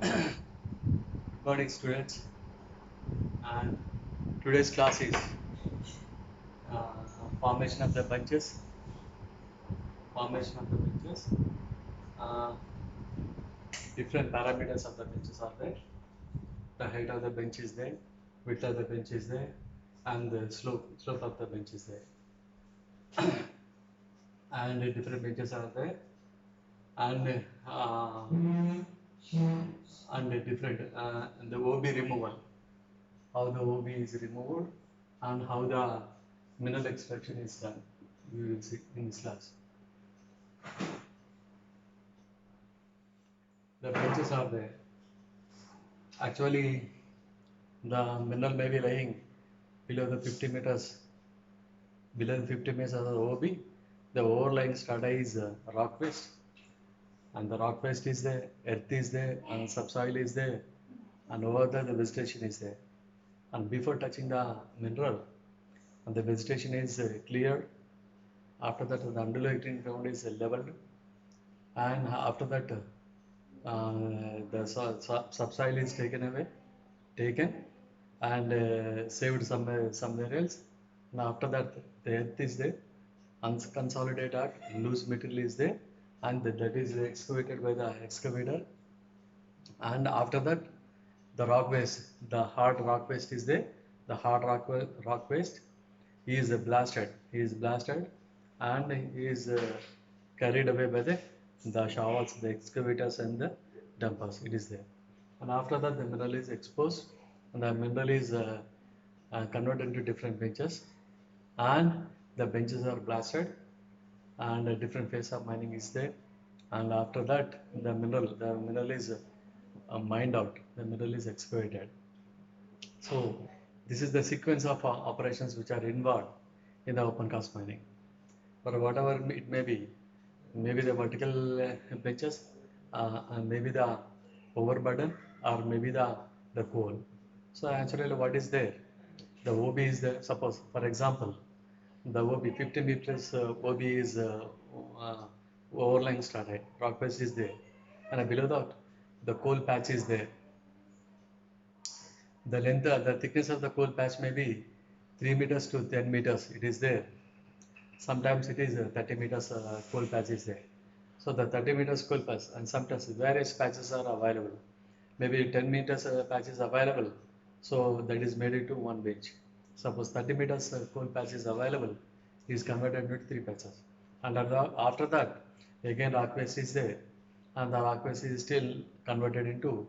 Good morning, students. And today's class is uh, formation of the benches. Formation of the benches. Uh, Different parameters of the benches are there. The height of the bench is there, width of the bench is there, and the slope of the bench is there. And different benches are there, and different the OB removal. How the OB is removed and how the mineral extraction is done. We will see in this class. The benches are there. Actually, the mineral may be lying below the 50 meters. Below the 50 meters of the OB, the overlying strata is rock waste, and the rock waste is there, earth is there, and subsoil is there, and over there the vegetation is there. And before touching the mineral, and the vegetation is cleared. After that, the undulating ground is leveled, and after that, the subsoil is taken and saved somewhere else. And after that, the earth is there, unconsolidated loose material is there, and that is excavated by the excavator. And after that, the rock waste, the hard rock waste is there. The hard rock waste is blasted. He is blasted, and he is carried away by the shovels, the excavators, and the dumpers. It is there. And after that, the mineral is exposed, and the mineral is converted into different benches, and the benches are blasted, and a different phase of mining is there. And after that, the mineral is mined out. The mineral is excavated. So this is the sequence of operations which are involved in the open cast mining. For whatever it may be, maybe the vertical benches, and maybe the overburden, or maybe the coal. So actually, what is there? The OB is there. Suppose, for example, the OB 50 meters OB is uh, overlying strata. Rock face is there, and below that, the coal patch is there. The length, the thickness of the coal patch may be 3 meters to 10 meters. It is there. Sometimes it is 30 meters coal patch is there. So the 30 meters coal patch, and sometimes various patches are available. Maybe 10 meters patch is available. So that is made into one bench. Suppose 30 meters coal patch is available, is converted into three patches. And after that, again rock waste is there, and the rock waste is still converted into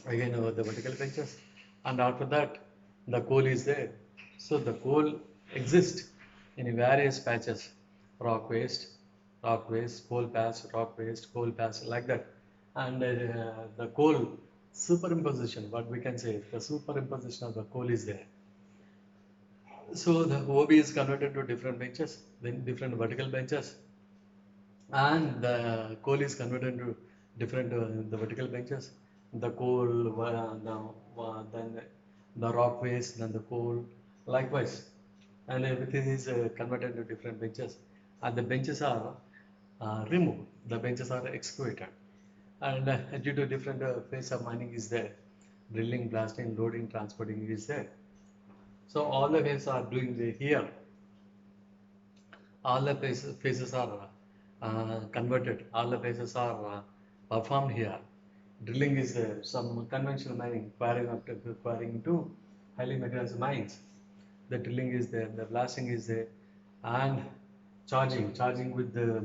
again the vertical benches. And after that, the coal is there. So the coal exists in various patches: rock waste, coal patch, rock waste, coal patch, like that. And the coal superimposition, what we can say, the superimposition of the coal is there. So the OB is converted to different benches, then different vertical benches, and the coal is converted into different the vertical benches. The coal, then the rock waste, then the coal, likewise, and everything is converted into different benches, and the benches are removed. The benches are excavated, and due to different phase of mining is there, drilling, blasting, loading, transporting is there. So all the ways are doing here. All the phases are converted, all the phases are performed here. Drilling is there, some conventional mining, quarrying to highly mechanized mines. The drilling is there, the blasting is there, and charging with the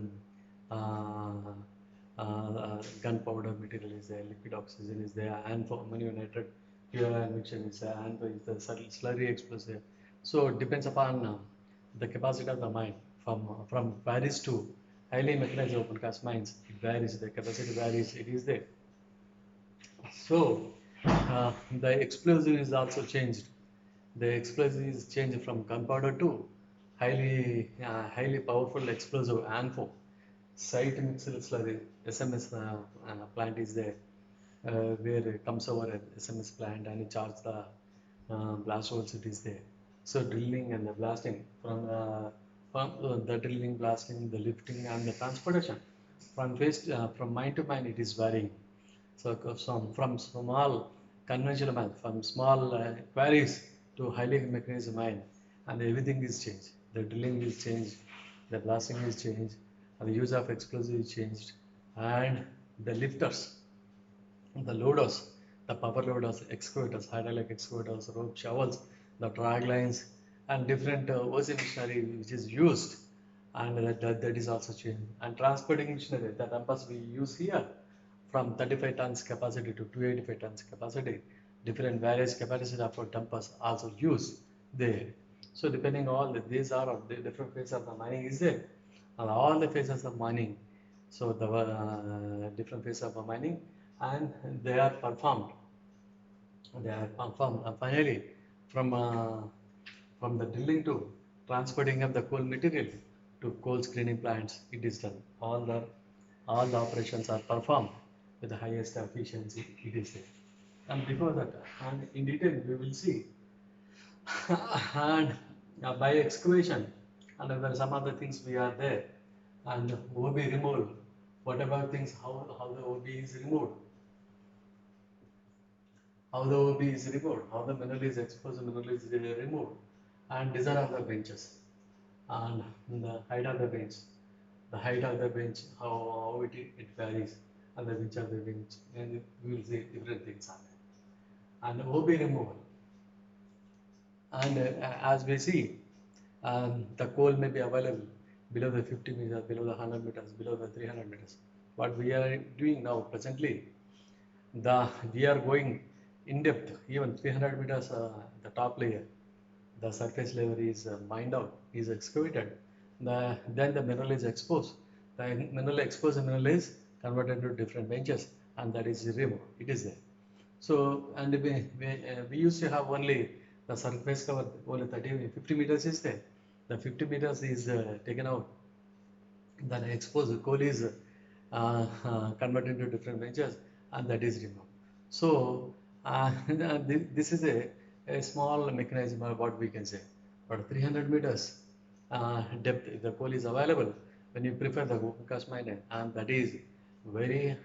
gunpowder material is there, liquid oxygen is there, and for ammonium nitrate, fuel injection is there, and the slurry explosive. So it depends upon the capacity of the mine. From varies to highly mechanized open cast mines, it varies. The capacity varies. It is there. So the explosive is also changed. The explosive is changed from gunpowder to highly powerful explosive ANFO, site mixed slurry. SMS plant is there, where it comes over an SMS plant and it charges the blast holes. It is there. So drilling and the blasting, from the drilling, blasting, the lifting, and the transportation from mine to mine, it is varying. So from small conventional mine, from small quarries to highly mechanized mine, and everything is changed. The drilling is changed, the blasting is changed, and the use of explosives is changed, and the lifters, the loaders, the power loaders, excavators, hydraulic excavators, rope shovels, the drag lines, and different OC machinery which is used, and that is also changed. And transporting machinery, the dumpers we use here, from 35 tons capacity to 285 tons capacity, different various capacities of dumpers also used there. So depending on all these are the different phases of the mining is there, and all the phases of mining. So the different phases of mining, and they are performed. They are performed. And finally, from the drilling to transporting of the coal material to coal screening plants, it is done. All the operations are performed with the highest efficiency. It is there. And before that, and in detail, we will see and by excavation and there some other things we are there, and OB removed, whatever things, how the OB is removed, how the OB is removed, how the mineral is exposed, mineral is removed, and design of the benches, and the height of the bench, how it varies, and the which of the bench, and we will see different things are there. And OB removal, and as we see, the coal may be available below the 50 meters, below the 100 meters, below the 300 meters. What we are doing now presently, we are going in depth, even 300 meters, the top layer, the surface layer is mined out, is excavated. Then the mineral is exposed. The mineral exposed mineral is converted to different benches, and that is removed. It is there. So, and we used to have only the surface cover, only 50 meters is there. The 50 meters is taken out. Then exposed coal is converted into different benches, and that is removed. So, this is a small mechanism of what we can say. But 300 meters depth, if the coal is available, when you prefer the open cast mine, and that is very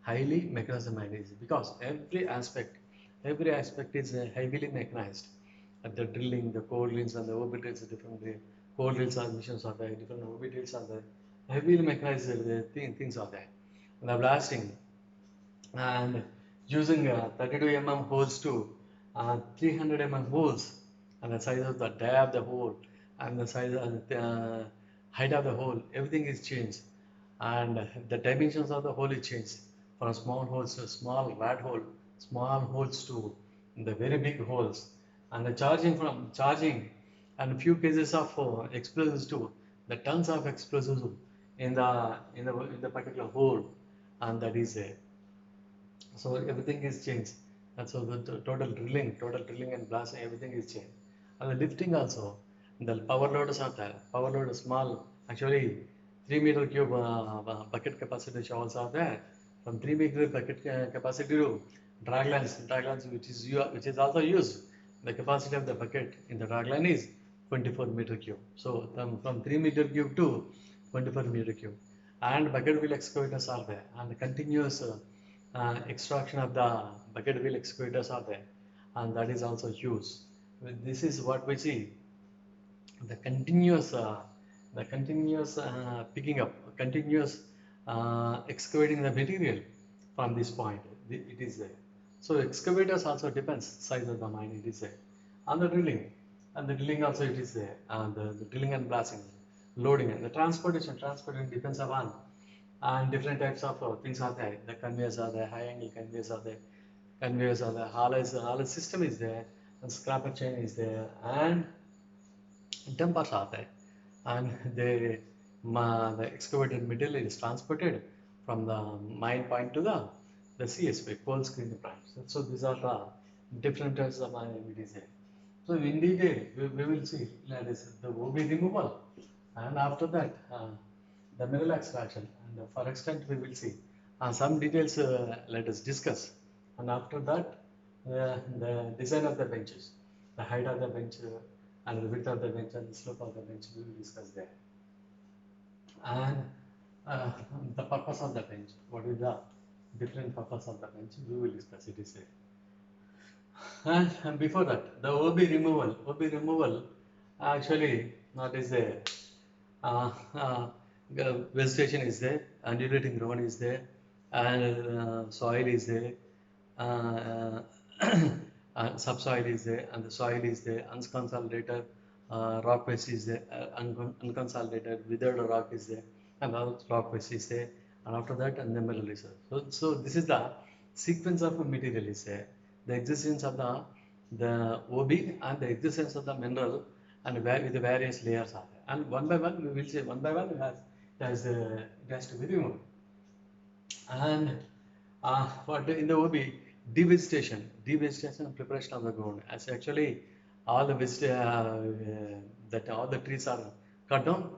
highly mechanized mine, because every aspect is heavily mechanized. At the drilling, the core drills and the orbitals are different. The core drills are missions are there, different orbitals are there. Heavily mechanized things are there. And the blasting, and using 32 holes to 300 holes, and the size of the diameter of the hole, and the size of the height of the hole, everything is changed, and the dimensions of the hole is changed from small holes to small rat hole, small holes to the very big holes, and the charging and few cases of explosives to the tons of explosives in the particular hole, and that is there. So everything is changed, and so the total drilling and blasting, everything is changed. And the lifting also, the power loaders are there. Power loader small, actually 3 meter cube bucket capacity shovels are there. From 3 meter bucket capacity to drag lines which is also used. The capacity of the bucket in the drag line is 24 meter cube. So from 3 meter cube to 24 meter cube, and bucket wheel excavators are there, and the continuous extraction of the bucket wheel excavators are there, and that is also used. This is what we see, the continuous picking up, continuous excavating the material from this point. It is there. So excavators also depends size of the mine. It is there. And the drilling also it is there. And the drilling and blasting, loading, and the transportation depends upon, and different types of things are there. The conveyors are there, high angle conveyors are there, haulage system is there, and scrapper chain is there, and dumpers are there, and the excavated material is transported from the mine point to the CSP, coal screening plant. So these are the different types of mining it is there. So in detail, we will see that is the OB removal, and after that the mineral extraction, and for extent we will see some details. Let us discuss, and after that the design of the benches, the height of the bench, and the width of the bench, and the slope of the bench we will discuss there, and uh, the purpose of the bench, what is the different purpose of the bench. We will discuss it. Is there. And before that, the OB removal actually not is there. The vegetation is there, undulating ground is there, and soil is there, uh, subsoil is there, and the soil is there, unconsolidated rock waste is there, unconsolidated withered rock is there, and all rock waste is there, and after that, and the mineral is there. So this is the sequence of material is there, the existence of the OB and the existence of the mineral and with the various layers are there. And one by one, we will say one by one it has to be removed. And what in the OB, devegetation and preparation of the ground. As actually all the that all the trees are cut down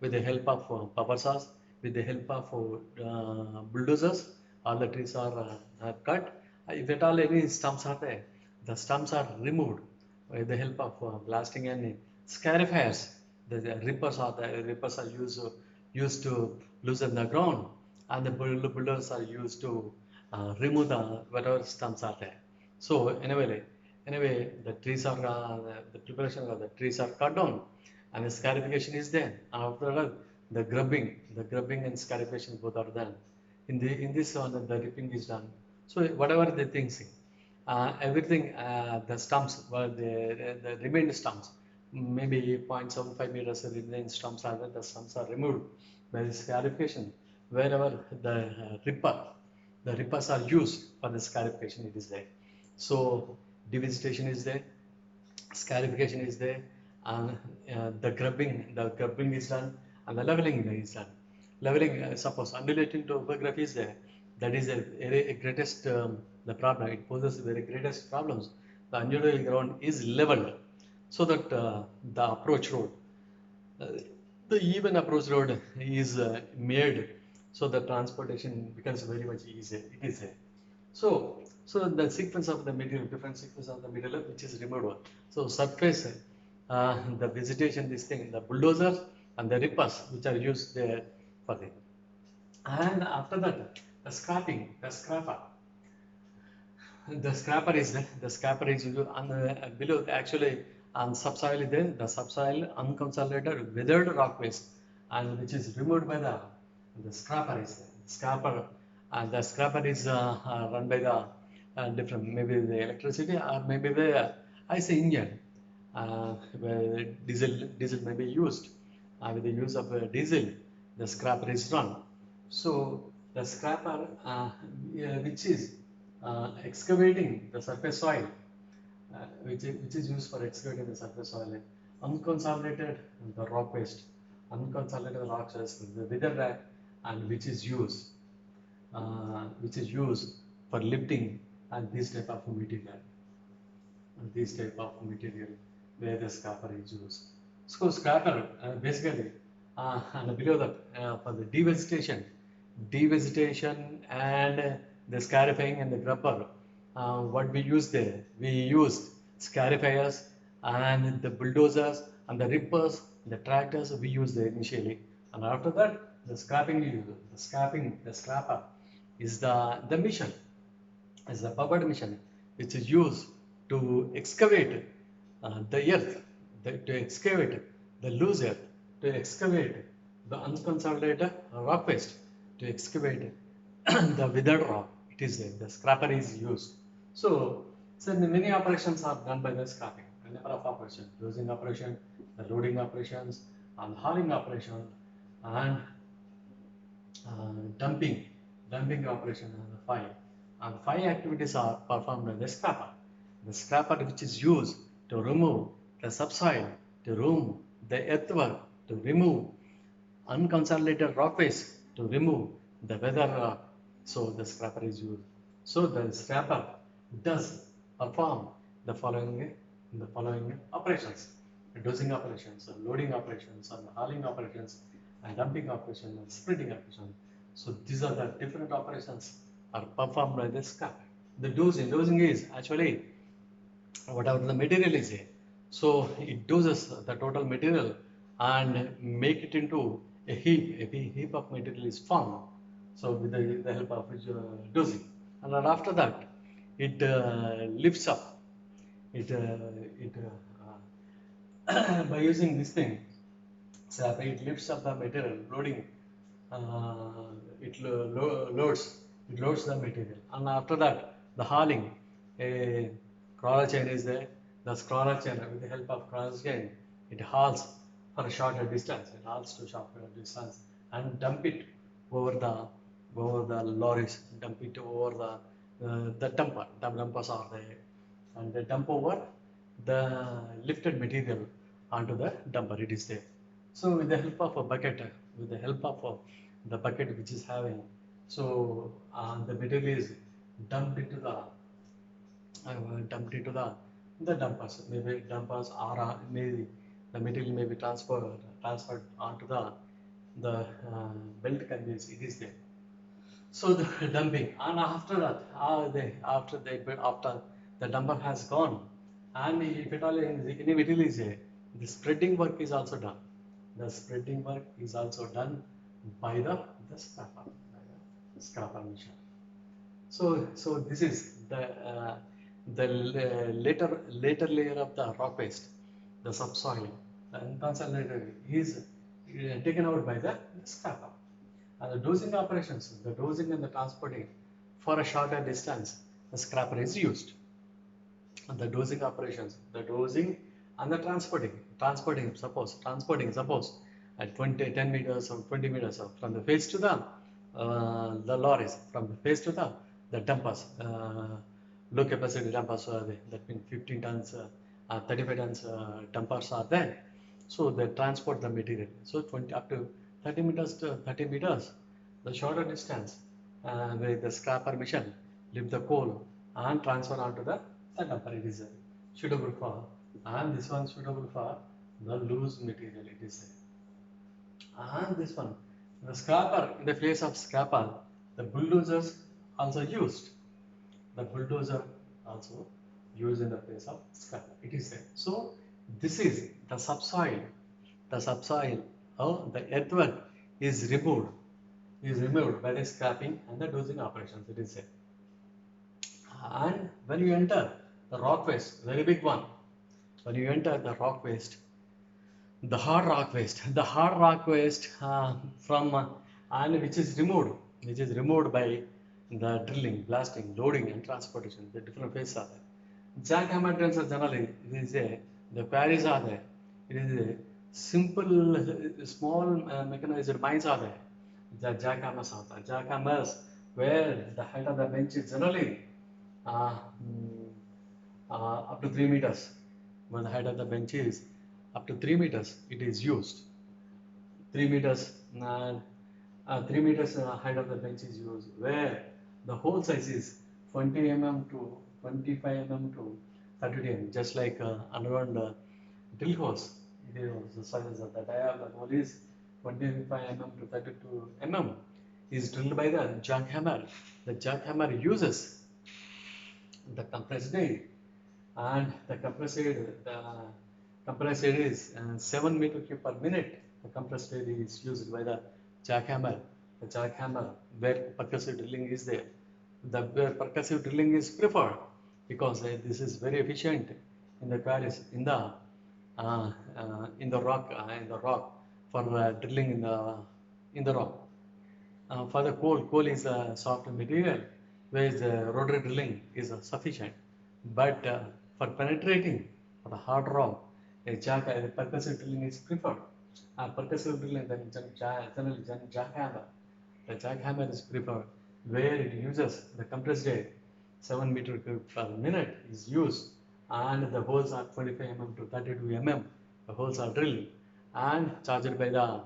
with the help of power saws, with the help of bulldozers. All the trees are cut. If at all any stumps are there, the stumps are removed with the help of blasting and scarifiers. The rippers are used to loosen the ground, and the bulldozers are used to remove the whatever stumps are there. So anyway, the trees are the preparation of the trees are cut down, and the scarification is there. And after that, the grubbing and scarification both are done. In this one, the ripping is done. So whatever the things, everything the stumps, well, the remaining stumps, maybe 0.75 meters remaining stumps are there. The stumps are removed by the scarification. Wherever the rippers are used for the scarification, it is there. So devegetation is there, scarification is there, and the grubbing is done, and the leveling is done. Leveling, suppose undulating topography is there, that is a greatest the problem. It poses very greatest problems. The undulating ground is leveled, so that the approach road, uh, the even approach road is made, so the transportation becomes very much easier. It is there. So the sequence of the material, different sequence of the material which is removed. So surface, the vegetation, this thing, the bulldozers and the rippers which are used there for it. And after that, the scrapping, the scrapper. The scrapper is there. The scrapper is used on the below actually on subsoil is there. The subsoil unconsolidated withered rock waste, and which is removed by the scrapper is there. Scrapper, and the scrapper is run by the different, maybe the electricity or maybe the I say engine, where diesel may be used. With the use of diesel, the scrapper is run. So the scrapper, which is excavating the surface soil, which is used for excavating the surface soil, unconsolidated the rock waste, unconsolidated rock waste, the wither rack, and which is used for lifting and this type of material, where the scraper is used. So scraper basically, and below that for the devegetation and the scarifying and the grubber. What we use there? We use scarifiers and the bulldozers and the rippers, the tractors we use there initially, and after that the scrapping we use. The scrapper is the mission, is the powered mission which is used to excavate the earth, to excavate the loose earth, to excavate the unconsolidated rock waste, to excavate the withered rock. It is there. The scrapper is used. So many operations are done by the scrapping. A number of operations: dosing operation, the loading operations, and hauling operation, and dumping operation, and the five. And five activities are performed by the scrapper. The scrapper which is used to remove the subsoil, to remove the earthwork, to remove unconsolidated rock waste, to remove the weather rock. So the scrapper is used. So the scrapper does perform the following operations: dosing operations, loading operations, and hauling operations, and dumping operations, and splitting operations. So these are the different operations are performed by the scrapper. The dosing is actually whatever the material is here. So it doses the total material and make it into a heap. A heap of material is formed. So with the help of dosing, and then after that, it lifts up. It by using this thing, so it lifts up the material, loading. It loads. It loads the material, and after that, the hauling. A crawler chain is there. The crawler chain, with the help of crawler chain, it hauls for a shorter distance. It hauls to shorter distance and dump it over the lorries. Dump it over the dumper. The dumpers are there, and they dump over the lifted material onto the dumper. It is there. So with the help of a bucket, with the help of the bucket which is having, so the material is dumped into the dumpers. Maybe dumpers are maybe the material may be transferred onto the belt conveys. It is there. So the dumping, and after that, after the dumper has gone, and if at all any material is there, the spreading work is also done. The spreading work is also done by the scrapper machine. So this is the later layer of the rock waste, the subsoil, the unconsolidated is taken out by the scrapper. And the dosing operations, the dosing and the transporting for a shorter distance, the scrapper is used. And the dosing operations, the dosing and the transporting, suppose at 10 meters or 20 meters from the face to the lorries, from the face to the dumpers, low capacity dumpers are there. That means 15 tons, 35 tons dumpers are there. So they transport the material. So 20 up to 30 meters to 30 meters, the shorter distance, where the scrapper machine lift the coal and transfer onto the dumper. It is suitable for, and this one suitable for the loose material. It is and this one, the scrapper, in the place of scrapper, the bulldozers also used. The bulldozer also used in the place of scrapper. It is there. So this is the subsoil. The subsoil, the earthwork is removed by the scrapping and the dosing operations. It is there. And when you enter the rock waste, very big one. When you enter the rock waste, the hard rock waste from and which is removed by the drilling, blasting, loading, and transportation. The different phases are there. Jackhammer drills are generally the quarries are there. It is a simple, small mechanized mines are there. The jackhammers are there. Jackhammers where the height of the bench is generally uh, mm, up to 3 meters. When the height of the bench is up to 3 meters, it is used. 3 meters, 3 meters height of the bench is used, where the hole size is 20 mm to 25 mm to 30 mm, just like underground drill holes. It is the size of the diameter of the hole is 25 mm to 32 mm, is drilled by the jackhammer. The jackhammer uses the compressed air, and the compressed air is 7 meter cube per minute. The compressed air is used by the jackhammer. The jackhammer, where percussive drilling is there, where percussive drilling is preferred, because this is very efficient in the quarries, in the rock for drilling in the rock. For the coal is a soft material, whereas the rotary drilling is sufficient. But for penetrating for the hard rock, a percussive drilling is preferred. Percussive drilling, then generally jackhammer. The jackhammer is preferred, where it uses the compressed air, 7 meter cube per minute is used, and the holes are 25 mm to 32 mm. The holes are drilled and charged by the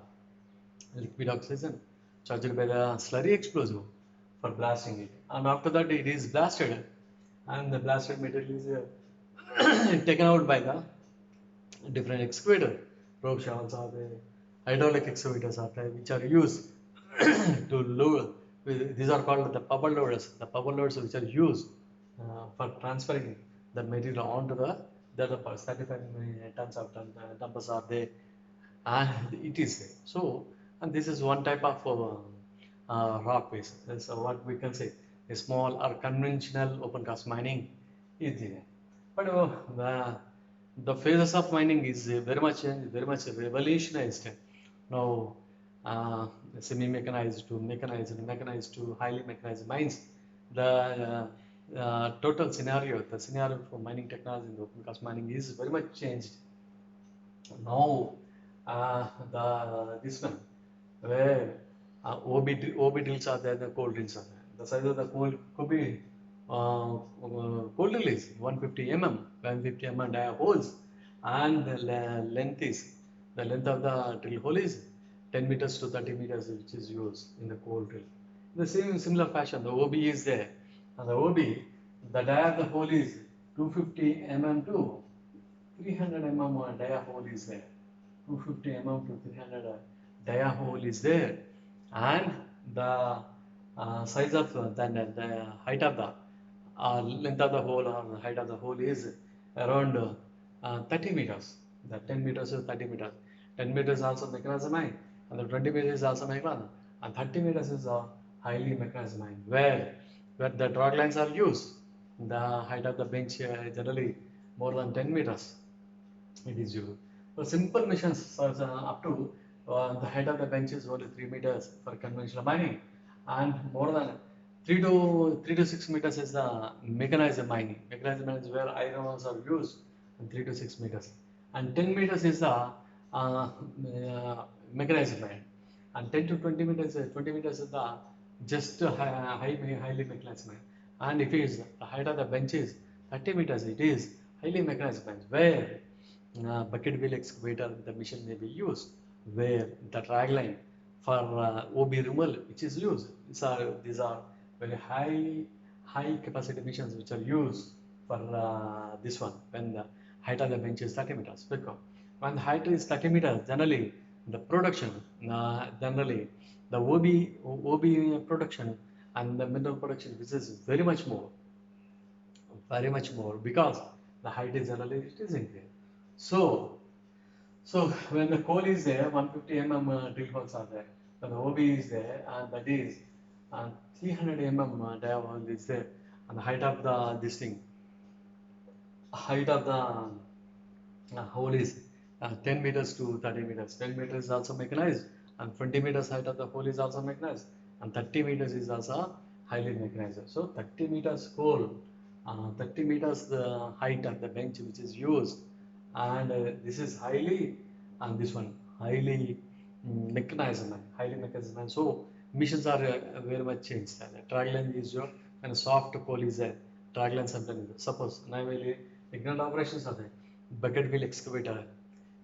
liquid oxygen, charged by the slurry explosive for blasting it. And after that, it is blasted, and the blasted material is taken out by the different excavator. Rope shovels are there, hydraulic excavators are there, which are used to load. These are called the power loaders. The power loaders which are used for transferring the material onto the other parts. 35 tons of dumpers are there, and it is there. So, and this is one type of rock waste. That's what we can say. A small or conventional open cast mining is there. But the phases of mining is very much changed, very much revolutionized. Now, uh, semi-mechanized to mechanized, mechanized to highly mechanized mines. The total scenario, the scenario for mining technology in the open cast mining is very much changed. Now, the this one where OB drills are there, the coal drills are there. The size of the coal could be coal drill is 150 mm dia holes, and the length of the drill hole is 10 meters to 30 meters, which is used in the coal drill. In the same similar fashion, the OB is there, and the OB, the dia of the hole is 250 mm to 300 mm dia hole is there. 250 mm to 300 dia hole is there, and the size of the height of the length of the hole or the height of the hole is around 30 meters. The 10 meters is 30 meters. 10 meters also mechanized mine, and the 20 meters is also mechanized, and 30 meters is a highly mechanized mine where the drag lines are used. The height of the bench generally more than 10 meters it is used. For simple missions, up to the height of the bench is only 3 meters for conventional mining, and more than 3 to 6 meters is the mechanized mining. Mechanized mining is where iron ores are used, and 3 to 6 meters, and 10 meters is the mechanized mining, and 10 to 20 meters, 20 meters is the just highly mechanized mining. And if it is the height of the bench is 30 meters, it is highly mechanized bench where bucket wheel excavator, the machine may be used, where the drag line for OB removal, which is used. These are very high capacity machines which are used for this one when the height of the bench is 30 meters. Because when the height is 30 meters, generally the production, generally the OB production and the mineral production, which is very much more, because the height is generally decreasing there. So, so when the coal is there, 150 mm drill holes are there. When the OB is there, and that is 300 mm dia hole is there, and the height of the this thing, height of the hole is 10 meters to 30 meters. 10 meters is also mechanized, and 20 meters height of the hole is also mechanized, and 30 meters is also highly mechanized. So 30 meters hole, 30 meters the height of the bench which is used, and this is highly, and this one highly mechanized man, highly mechanized man. So missions are very much changed. And the drag line is your, and soft coal is there. Drag line something. Suppose now ignorant operations are there. Bucket wheel excavator,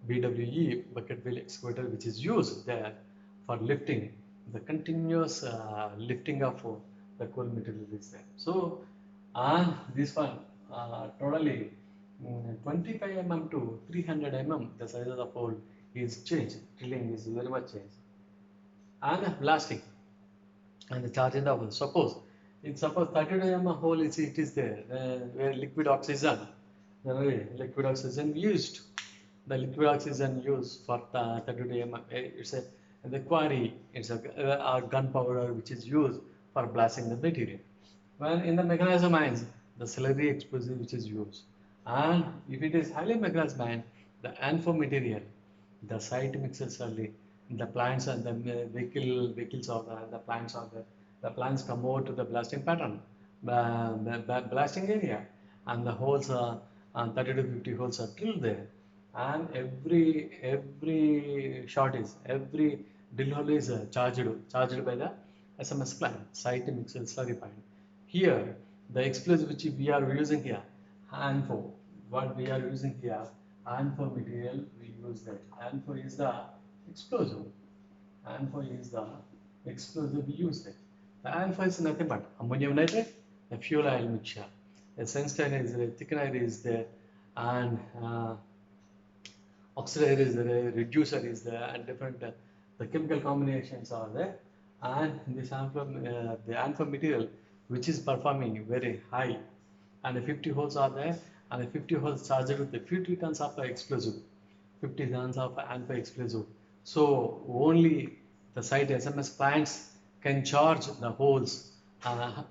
BWE bucket wheel excavator, which is used there for lifting, the continuous lifting of the coal material is there. So, and this one totally 25 mm to 300 mm, the size of the hole is changed. Drilling is very much changed. And blasting and the charging the hole. Suppose 32 mm hole it is there where liquid oxygen, liquid oxygen used. The liquid oxygen used for the 32 mm, it's the quarry, it's a gunpowder which is used for blasting the material. When in the mechanized mines, the slurry explosive which is used. And if it is highly mechanized mine, the ANFO material, the site mixes early, the plants and the vehicles are there, the plants are there. The plants come over to the blasting pattern, blasting area, and the holes are 30 to 50 holes are drilled there, and every shot is every drill hole is charged by the SMS plant, site mixer slurry point. Here, the explosive which we are using here, ANFO, what we are using here, ANFO material, we use that. ANFO is the explosive. ANFO is the explosive we use that. The ANFO is nothing but ammonium nitrate, a fuel oil mixture. A sensitizer is there, thickener is there, and oxidizer is there, reducer is there, and different the chemical combinations are there. And this the ANFO material which is performing very high, and the 50 holes are there, and the 50 holes charged with the 50 tons of explosive, 50 tons of ANFO explosive. So only the site SMS plants can charge the holes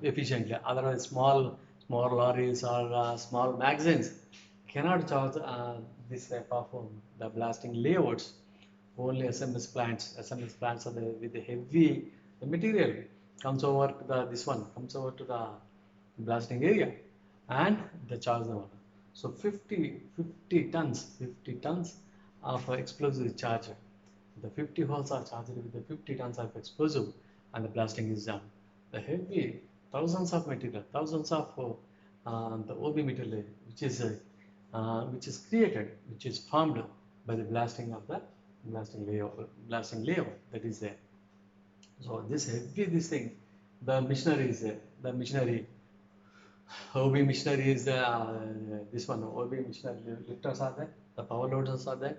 efficiently. Otherwise, small lorries or small magazines cannot charge this type of the blasting layouts. Only SMS plants are with the heavy the material comes over to the this one comes over to the blasting area and the charge the water. So 50 tons of explosive charge. The 50 holes are charged with the 50 tons of explosive and the blasting is done. The heavy thousands of material, thousands of the OB material which is created, which is formed by the blasting of the blasting layer that is there. So this thing, the machinery is there. The machinery OB machinery is this one. OB machinery lifters are there, the power loaders are there,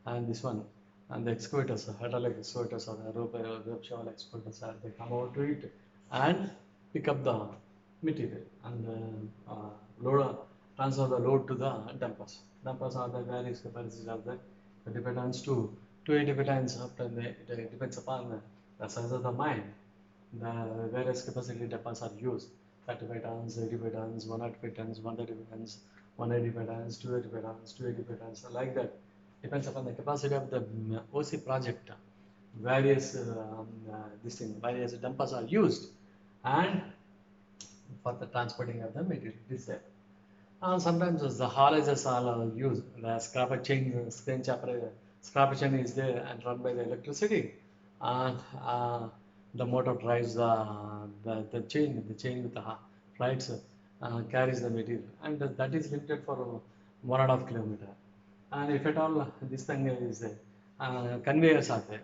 and this one, and the excavators, hydraulic excavators are there, rope shovel excavators are there. They come over to it and pick up the material and load, transfer the load to the dumpers. Dumpers are the various capacities are there. It depends to 280 tons. After it depends upon the size of the mine. The various capacity dumpers are used. 35 tons, 85 tons, 105 tons, 135 tons, 185 tons, 285 tons, 285 tons, like that. Depends upon the capacity of the OC project. Various various dumpers are used, and for the transporting of the material. This there. Sometimes the haulages are used. The scrapper chain is there and run by the electricity, and the motor drives the chain with the flights carries the material, and that is limited for 1.5 kilometer. And if at all this thing is conveyors are there.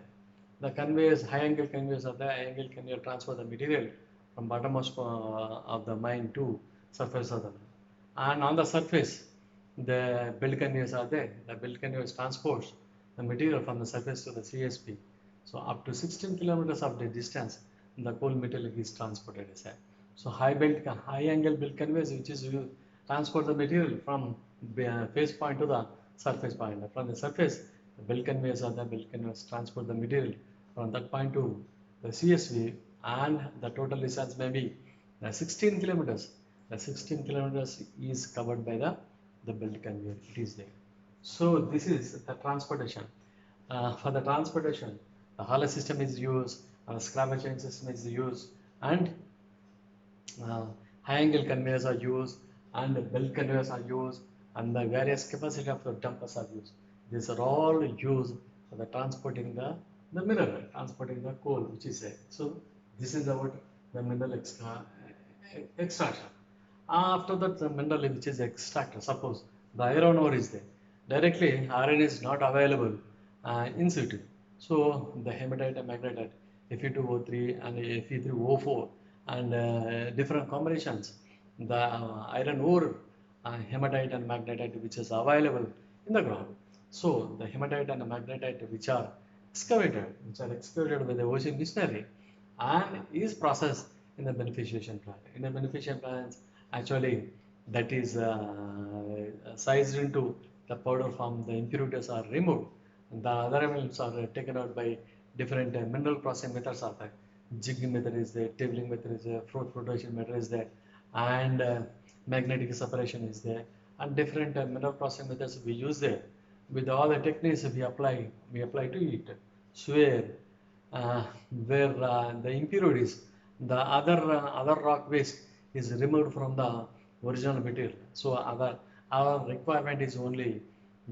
The conveyors, high angle conveyors are there. High angle conveyor transfer the material from bottommost of the mine to surface of the mine. And on the surface, the belt conveyors are there. The belt conveyors transports the material from the surface to the CSP. So up to 16 kilometers of the distance, the coal material is transported aside. So high angle belt conveyors, which is you transport the material from face point to the surface point. From the surface, the belt conveyors are the belt conveyors transport the material from that point to the CSV, and the total distance may be 16 kilometers. The 16 kilometers is covered by the belt conveyor. It is there. So this is the transportation. For the transportation, the haulage system is used, scrapper chain system is used, and uh, high angle conveyors are used, and belt conveyors are used, and the various capacity of the dumpers are used. These are all used for the transporting the mineral, transporting the coal, which is there. So this is about the mineral extraction. After that, the mineral which is extracted, suppose the iron ore is there. Directly, iron is not available in situ. So the hematite and magnetite, Fe2O3 and Fe3O4, and different combinations, the iron ore, hematite and magnetite which is available in the ground. So the hematite and the magnetite which are excavated with the ocean machinery and is processed in the beneficiation plant. In the beneficiation plants, actually that is sized into the powder form, the impurities are removed. The other elements are taken out by different mineral processing methods are there. Jigging method is there, tabling method is there, flotation method is there, and magnetic separation is there, and different mineral processing methods we use there. With all the techniques we apply to it. Swear, uh, where the impurities, the other rock waste is removed from the original material. So our requirement is only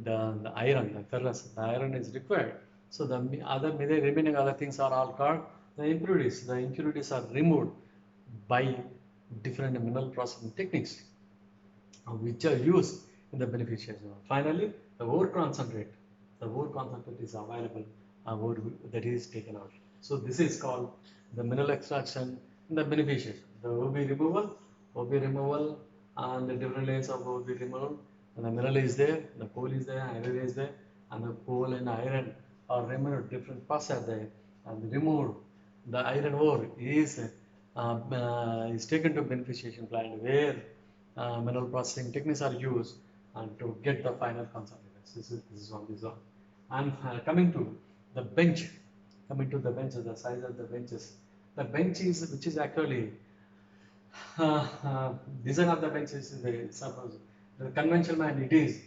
the iron, the ferrous. The iron is required. So the remaining other things are all called the impurities. The impurities are removed by different mineral processing techniques which are used in the beneficiation. Finally, the ore concentrate. The ore concentrate is available, ore that is taken out. So this is called the mineral extraction and the beneficiation. The OB removal, and the different layers of OB removal. And the mineral is there, the coal is there, iron is there, and the coal and iron are removed. Different parts are there, and removed. The iron ore is taken to beneficiation plant where mineral processing techniques are used and to get the final concentrates. This is one. And coming to the bench, the size of the benches. the bench is which is actually design of the bench is the suppose the conventional mine it is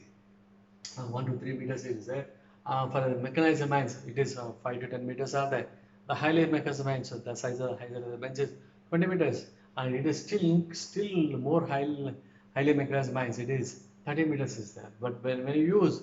1 to 3 meters is there. For the mechanized mines, it is 5 to 10 meters are there. The highly mechanized mines, the size of the bench is 20 meters, and it is still more highly mechanized mines. It is 30 meters is there. But when you use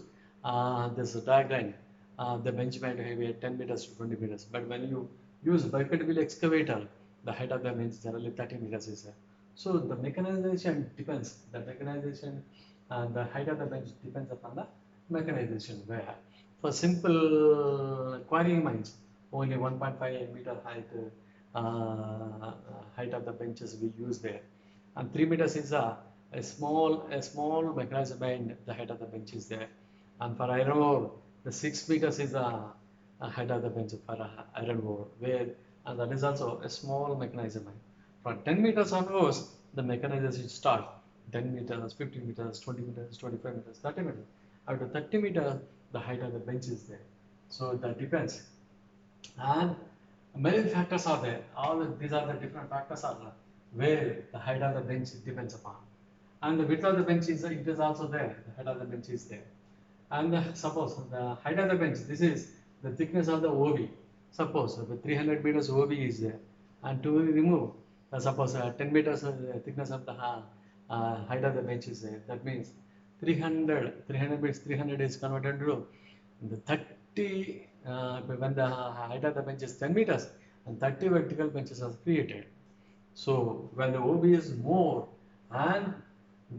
this diagram, the bench might be 10 meters to 20 meters. But when you use bipedal wheel excavator, the height of the bench generally 30 meters is there. So the mechanization depends. The mechanization and the height of the bench depends upon the mechanization. Where for simple quarrying mines, only 1.5 meter height of the benches we use there, and 3 meters is a small mechanized mine. The height of the bench is there, and for iron ore, the 6 meters is a height of the bench for iron ore, where and that is also a small mechanized mine. From 10 meters onwards, the mechanization start. 10 meters, 15 meters, 20 meters, 25 meters, 30 meters. Up to 30 meters, the height of the bench is there. So that depends. And many factors are there. These are the different factors are there, where the height of the bench depends upon. And the width of the bench is it is also there. The height of the bench is there. And suppose the height of the bench, this is the thickness of the OB. Suppose the 300 meters OB is there, and to remove, suppose 10 meters thickness of the height of the bench is there. That means 300 means 300 is converted to the 30 when the height of the bench is 10 meters, and 30 vertical benches are created. So when the OB is more and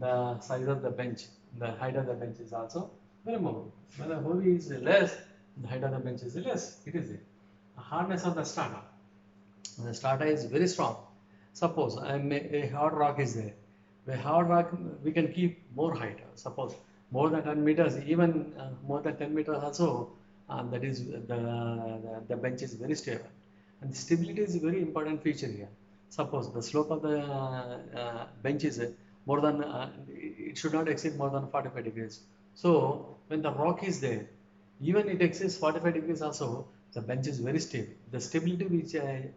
the size of the bench, the height of the bench is also very more. When the OB is less, the height of the bench is less. It is it. The hardness of the strata. The strata is very strong. Suppose a hard rock is there. The hard rock we can keep more height. Suppose more than 10 meters, even more than 10 meters also. That is the bench is very stable. And stability is a very important feature here. Suppose the slope of the bench is more than it should not exceed more than 45 degrees. So when the rock is there, even it exceeds 45 degrees also, the bench is very stable. The stability which I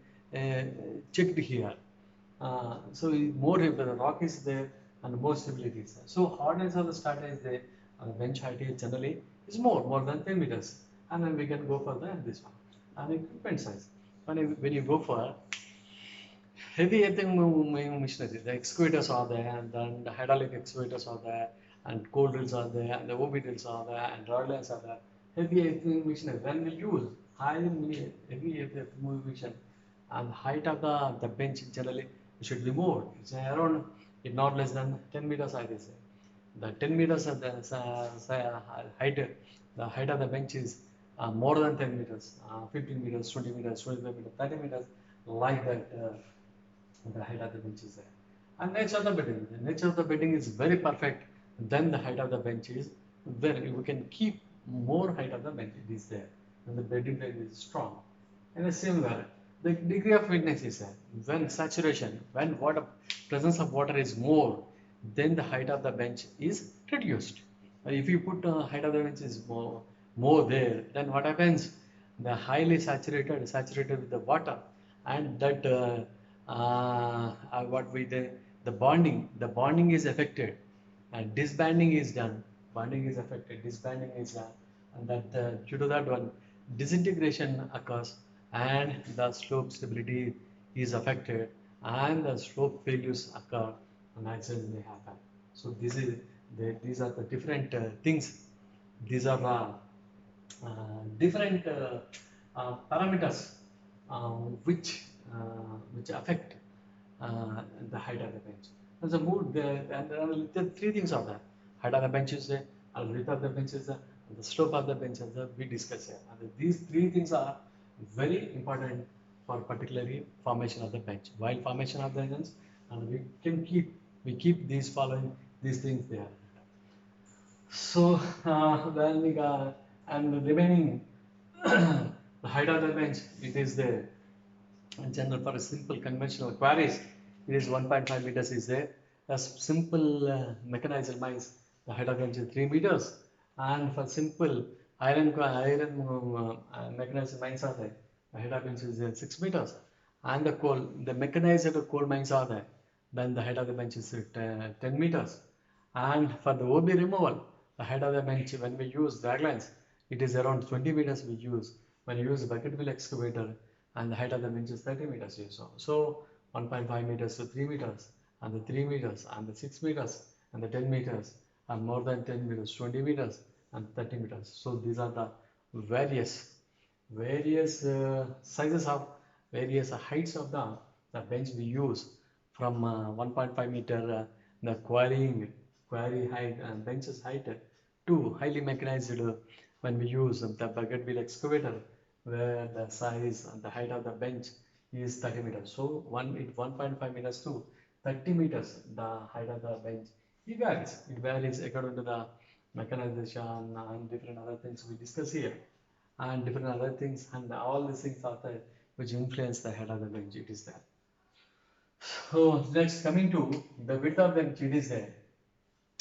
checked here. So more if the rock is there and more stability is there. So hardness of the strata is there, and the bench height is generally is more than 10 meters, and then we can go for this one. And equipment size. When you go for heavy earthing machinery, the excavators are there, and then the hydraulic excavators are there, and coal drills are there, and the OB drills are there, and rod lines are there. Heavy earthing machinery, when we use heavy earthing machine, and height of the bench generally should be more. It's around not less than 10 meters, I say. The 10 meters of the height, the height of the bench is more than 10 meters, 15 meters, 20 meters, 25 meters, 30 meters, like that. The height of the bench is there. And nature of the bedding. The nature of the bedding is very perfect. Then the height of the bench is very. We can keep more height of the bench. It is there. And the bedding is strong. And the similar, the degree of wetness is there. When saturation, when water presence of water is more, then the height of the bench is reduced. If you put height of the bench is more there, then what happens? The highly saturated with the water, and that what we did, the bonding is affected, and disbanding is done. Bonding is affected, disbanding is done, and that due to that one, disintegration occurs, and the slope stability is affected, and the slope failures occur, and accidents may happen. So these are the different things. These are different parameters which affect the height of the bench. There's a mood there, and there are three things are there. Height of the bench is there, and width of the bench is there, and the slope of the bench is there. We discuss here. And these three things are very important for particularly formation of the bench. While formation of the bench, and we keep these following these things there. So then we got, and the remaining the height of the bench, it is there. In general, for a simple conventional quarries, it is 1.5 meters is there. As simple mechanized mines, the height of the bench is 3 meters, and for simple iron mechanized mines are there, the height of bench is 6 meters, and the mechanized coal mines are there, then the height of the bench is 10 meters. And for the OB removal, the height of the bench when we use drag lines, it is around 20 meters we use. When you use bucket wheel excavator, and the height of the bench is 30 meters. So 1.5 meters to 3 meters, and the 3 meters, and the 6 meters, and the 10 meters, and more than 10 meters, 20 meters, and 30 meters. So these are the various sizes of various heights of the bench we use, from 1.5 meter the quarry height and benches height, to highly mechanized when we use the bucket wheel excavator, where the size and the height of the bench is 30 meters. So 1.5 meters to 30 meters the height of the bench. It varies according to the mechanization and different other things we discuss here, and different other things, and all these things are there which influence the head of the bench. It is there. So next, coming to the width of the bench, it is there.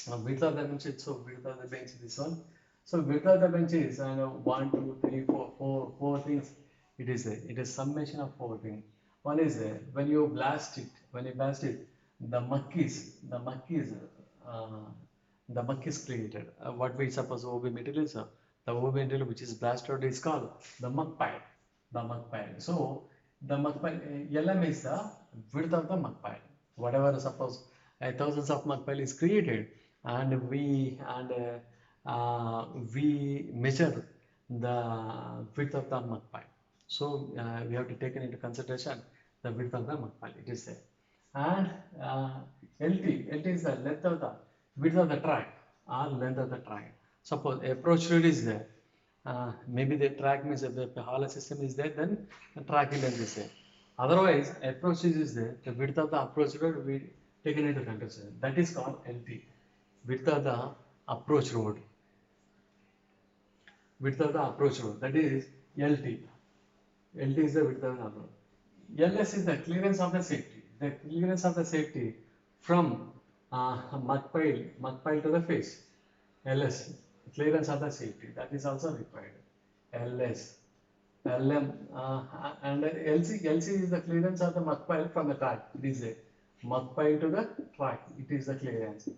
Width of the bench, width of the bench is this one. So width of the bench is 1, 2, 3, 4, four things. It is there. It is summation of 4 things. One is there. When you blast it, the muck is uh, the muck is created. What we suppose OB material is the OB material which is blasted is called the muck pile. The muck pile. So the muck pile, LM is the width of the muck pile. Whatever, suppose thousands of muck pile is created, and we measure the width of the muck pile. So we have to take into consideration the width of the muck pile. It is there. And LT is the length of the width of the track, or length of the track. Suppose approach road is there. Maybe the track means if the hauler system is there, then the track length is there. Otherwise, approach is there. The width of the approach road we taken into consideration. That is called LT, width of the approach road. Width of the approach road. That is LT. LT is the width of the approach. LS is the clearance of the safety. The clearance of the safety from mud pile to the face. LS, clearance of the safety, that is also required. LS, LM, and LC is the clearance of the mud pile from the track. It is a mud pile to the track. It is the clearance.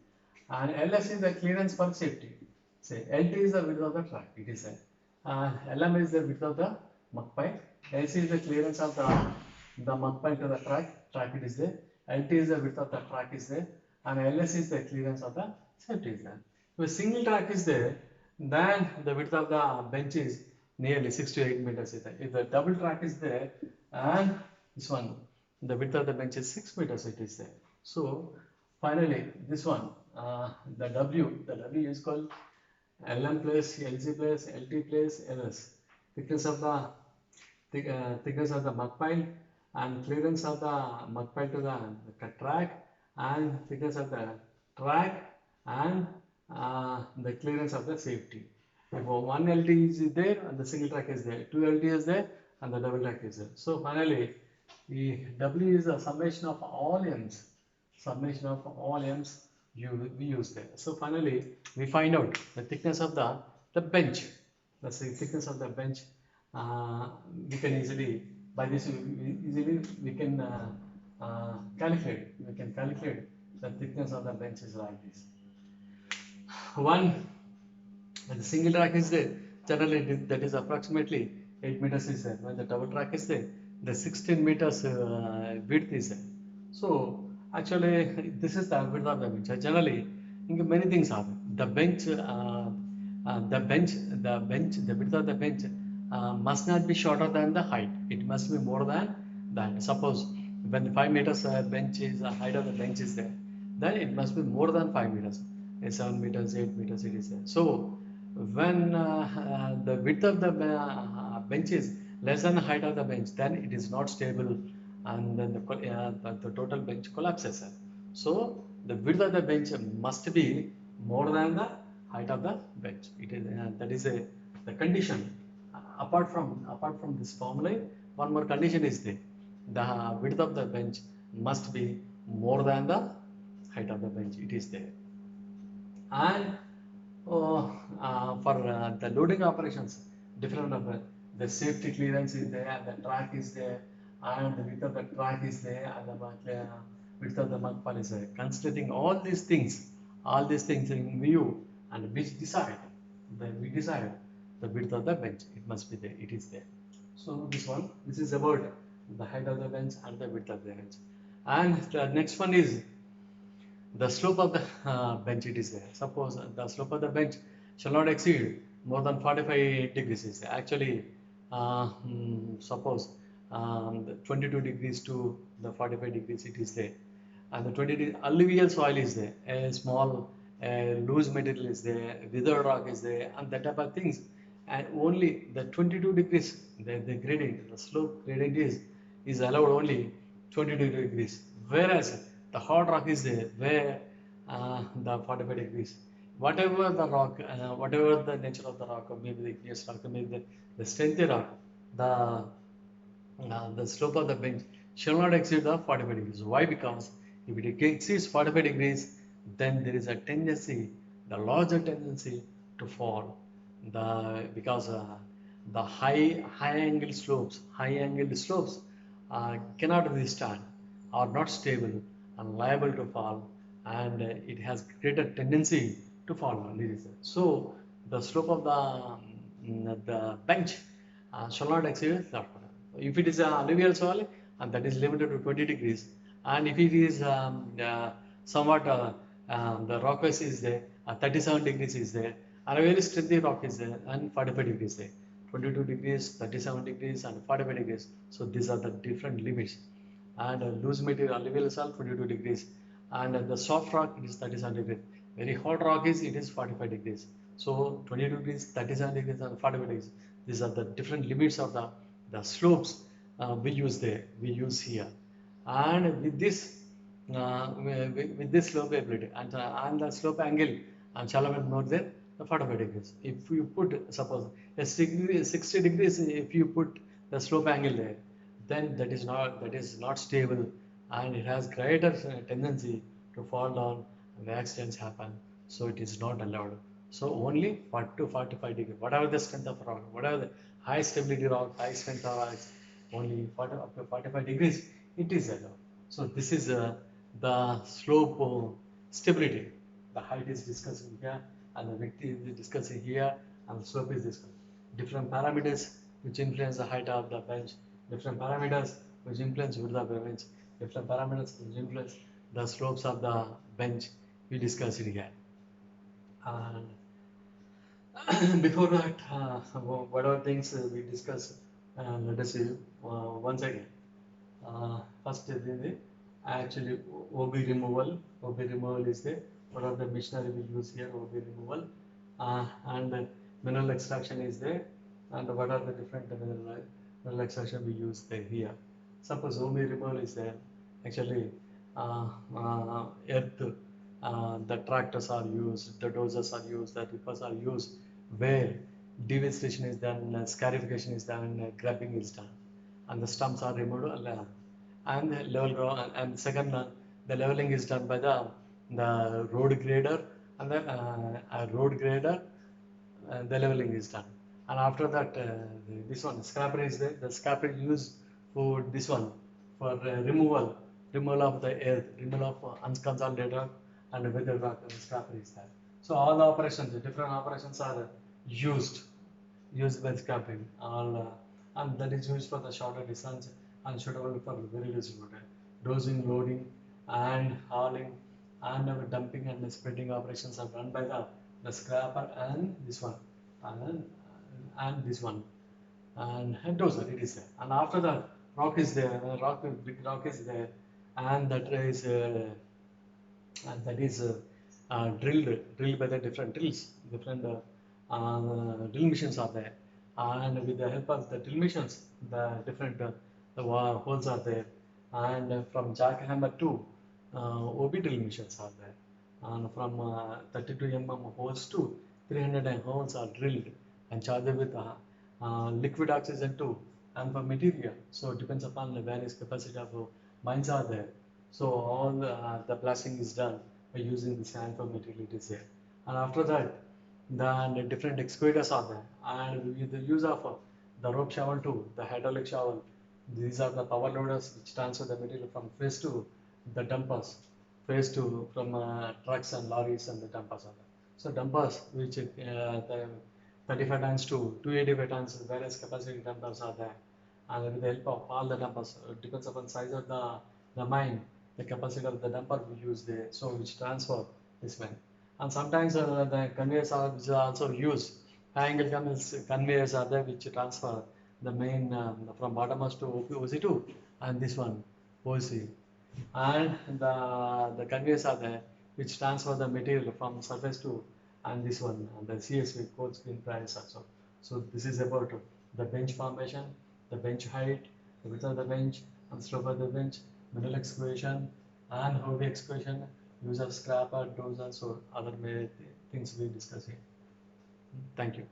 And LS is the clearance for safety. Say LT is the width of the track. It is a. LM is the width of the mud pile. LC is the clearance of the mud pile to the track. Track it is there. LT is the width of the track is there, and LS is the clearance of the safety is there. If a single track is there, then the width of the bench is nearly 6 to 8 meters. If the double track is there, and this one, the width of the bench is 6 meters. It is there. So finally, this one, the W is called LM plus LC plus LT plus LS. Thickness of the thickness of the mud pile, and clearance of the mud pile to the track, and thickness of the track, and the clearance of the safety. If one LT is there and the single track is there, 2 LT is there and the double track is there. So finally, the W is a summation of all M's. Summation of all M's we use there. So finally, we find out the thickness of the bench. That's the thickness of the bench. We can easily, by this we can calculate. We can calculate the thickness of the bench is like this. One, the single track is there, generally that is approximately 8 meters is there. When the double track is there, the 16 meters width is there. So actually this is the width of the bench. Generally, many things are the bench, the width of the bench must not be shorter than the height. It must be more than that. Suppose when 5 meters bench is the height of the bench is there, then it must be more than 5 meters. 7 meters, 8 meters it is there. So when the width of the bench is less than the height of the bench, then it is not stable, and then the total bench collapses. So the width of the bench must be more than the height of the bench. It is that is the condition. Apart from this formula, one more condition is there. The width of the bench must be more than the height of the bench. It is there. And for the loading operations, different of the safety clearance is there, the track is there, and the width of the track is there, and the width of the mud pile is there. Considering all these things in view, and we decide the width of the bench. It must be there. It is there. So this is about the height of the bench and the width of the bench. And the next one is the slope of the bench. It is there. Suppose the slope of the bench shall not exceed more than 45 degrees. Is there. Actually, suppose the 22 degrees to the 45 degrees it is there, and the 20 alluvial soil is there, a small loose material is there, withered rock is there, and that type of things, and only the 22 degrees, the gradient, the slope gradient is allowed only 22 degrees, whereas the hard rock is there where the 45 degrees. Whatever the rock, whatever the nature of the rock, or maybe the igneous rock, or maybe the strengthy rock, the the slope of the bench shall not exceed the 45 degrees. Why? Because if it exceeds 45 degrees, then there is a tendency, the larger tendency to fall. Because the high angled slopes cannot withstand, are not stable and liable to fall, and it has greater tendency to fall on this. So the slope of the bench shall not exceed that. If it is a alluvial soil, and that is limited to 20 degrees, and if it is somewhat the rock face is there, 37 degrees is there, and a very strengthy rock is there, and 45 degrees there, 22 degrees, 37 degrees, and 45 degrees. So these are the different limits. And loose material alluvial soil 22 degrees, and the soft rock it is 37 degrees. Very hot rock is it is 45 degrees. So 22 degrees, 37 degrees, and 45 degrees. These are the different limits of the slopes we use here. And with this with this slope ability, and the slope angle and shall have more than the 45 degrees. If you put, suppose a 60 degrees, if you put the slope angle there, then that is not stable, and it has greater tendency to fall down and accidents happen. So it is not allowed. So only 40 to 45 degree, whatever the strength of rock, whatever the high stability rock, high strength of rocks, only 40 up to 45 degrees it is allowed. So this is the slope stability. The height is discussed here, and the width is discussed here, and the slope is discussed. Different parameters which influence the height of the bench, different parameters which influence width of the bench, different parameters which influence the slopes of the bench we discussed it here. And before that, whatever things we discuss, let us see once again. First is the actually OB removal. OB removal is the one of the machinery we use here. OB removal, and mineral extraction is there. And what are the different mineral extraction we use there here? Suppose OB removal is there. Actually, earth, the tractors are used, the dozers are used, the rippers are used, where devegetation is done, scarification is done, grabbing is done, and the stumps are removed, and level ground. And second, the leveling is done by the road grader, and the road grader, the leveling is done. And after that, this one scraper is there. The scraper is used for this one, for removal of the earth, removal of unconsolidated and weather rock, and scraper is there. So all the operations, the different operations are used by scrapping. All and that is used for the shorter distance and suitable for very less route. Dosing, loading, and hauling, and dumping and spreading operations are done by the scraper and this one, and, and this one, and dozer it is there. And after that, rock is there, big rock is there, and that is drilled by the different different drill machines are there, and with the help of the drill machines, the different holes are there, and from jackhammer to OB drill machines are there, and from 32 holes to 300 holes are drilled and charged with liquid oxygen too, and for material. So it depends upon the various capacity of mines are there. So all the blasting is done by using the sand for material it is there. And after that, the different excavators are there, and with the use of the rope shovel too, the hydraulic shovel, These are the power loaders which transfer the material from phase two, the dumpers, phase two from trucks and lorries and the dumpers are there. So dumpers which the 35 tons to 285 tons various capacity dumpers are there, and with the help of all the dumpers, it depends upon size of the mine, the capacity of the dumper we use there, so which transfer this mine. And sometimes the conveyors are which are also used. High angle conveyors are there which transfer the main from bottommost to OC2 and this one OC, and the conveyors are there which transfer the material from surface to and this one and the CSV cold screen price also. So this is about the bench formation, the bench height, the width of the bench and slope of the bench, mineral excavation and heavy excavation, use of scrapper, dozer, so other things we discuss here. Thank you.